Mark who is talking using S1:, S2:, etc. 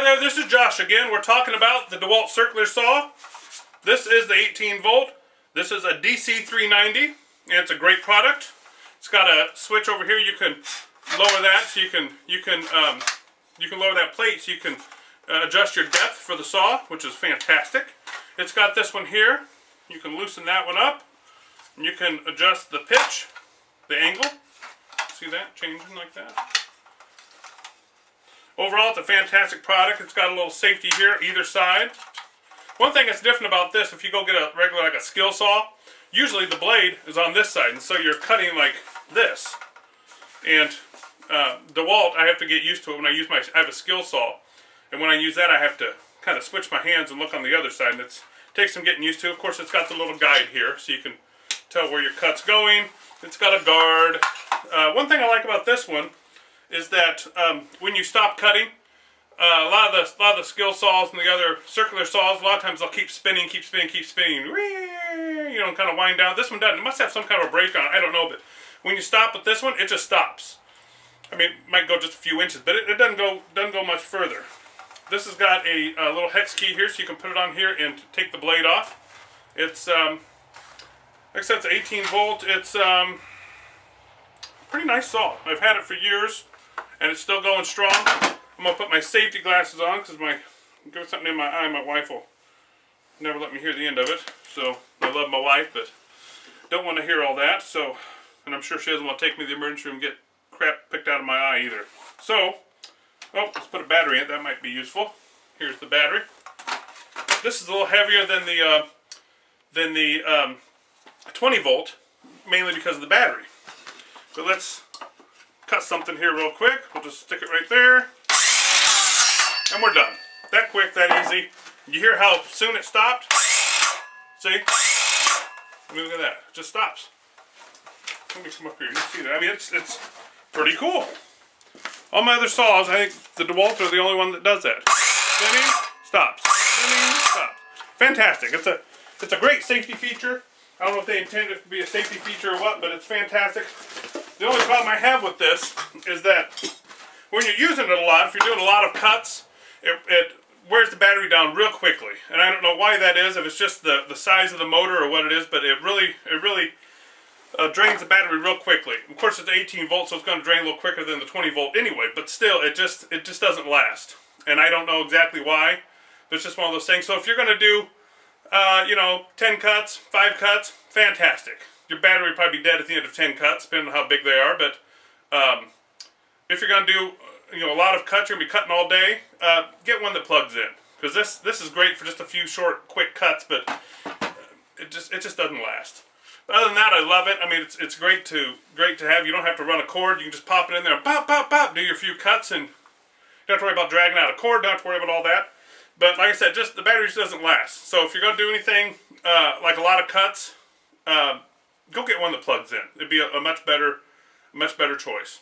S1: Hi there, this is Josh again. We're talking about the DeWalt circular saw. This is the 18 volt. This is a DC 390, and it's a great product. It's got a switch over here. You can lower that, so you can lower that plate, so you can adjust your depth for the saw, which is fantastic. It's got this one here. You can loosen that one up, and you can adjust the pitch, the angle. See that changing like that? Overall, it's a fantastic product. It's got a little safety here either side. One thing that's different about this, if you go get a regular, like a skill saw, usually the blade is on this side, and so you're cutting like this. And DeWalt, I have to get used to it when I use I have a skill saw, and when I use that, I have to kind of switch my hands and look on the other side, and it takes some getting used to. Of course, it's got the little guide here, so you can tell where your cut's going. It's got a guard. One thing I like about this one is that when you stop cutting, a lot of the skill saws and the other circular saws, a lot of times they'll keep spinning, you know, kind of wind down. This one doesn't. It must have some kind of a brake on it. I don't know, but when you stop with this one, it just stops. I mean, it might go just a few inches, but it doesn't go much further. This has got a little hex key here, so you can put it on here and take the blade off. It's like I said, it's 18 volt. It's pretty nice saw. I've had it for years, and it's still going strong. I'm going to put my safety glasses on because get something in my eye, my wife will never let me hear the end of it. So I love my wife, but don't want to hear all that. So, and I'm sure she doesn't want to take me to the emergency room and get crap picked out of my eye either. So, oh, let's put a battery in it. That might be useful. Here's the battery. This is a little heavier than the 20 volt, mainly because of the battery. But let's cut something here real quick. We'll just stick it right there. And we're done. That quick, that easy. You hear how soon it stopped? See? I mean, look at that. It just stops. Let me come up here. You can see that. I mean, it's pretty cool. All my other saws, I think the DeWalt are the only one that does that. Spinning, stops. Spinning, stops. Fantastic. It's a great safety feature. I don't know if they intended it to be a safety feature or what, but it's fantastic. The only problem I have with this is that when you're using it a lot, if you're doing a lot of cuts, it wears the battery down real quickly. And I don't know why that is, if it's just the size of the motor or what it is, but it really drains the battery real quickly. Of course, it's 18 volts, so it's going to drain a little quicker than the 20 volt anyway, but still, it just doesn't last. And I don't know exactly why, but it's just one of those things. So if you're going to do, 10 cuts, 5 cuts, fantastic. Your battery will probably be dead at the end of 10 cuts, depending on how big they are, but if you're going to do a lot of cuts, you're going to be cutting all day, get one that plugs in. Because this is great for just a few short, quick cuts, but it just doesn't last. But other than that, I love it. I mean, it's great to have. You don't have to run a cord. You can just pop it in there and pop, pop, pop, do your few cuts, and you don't have to worry about dragging out a cord, don't have to worry about all that. But like I said, just the battery just doesn't last. So if you're going to do anything like a lot of cuts, go get one that plugs in. It'd be a much better choice.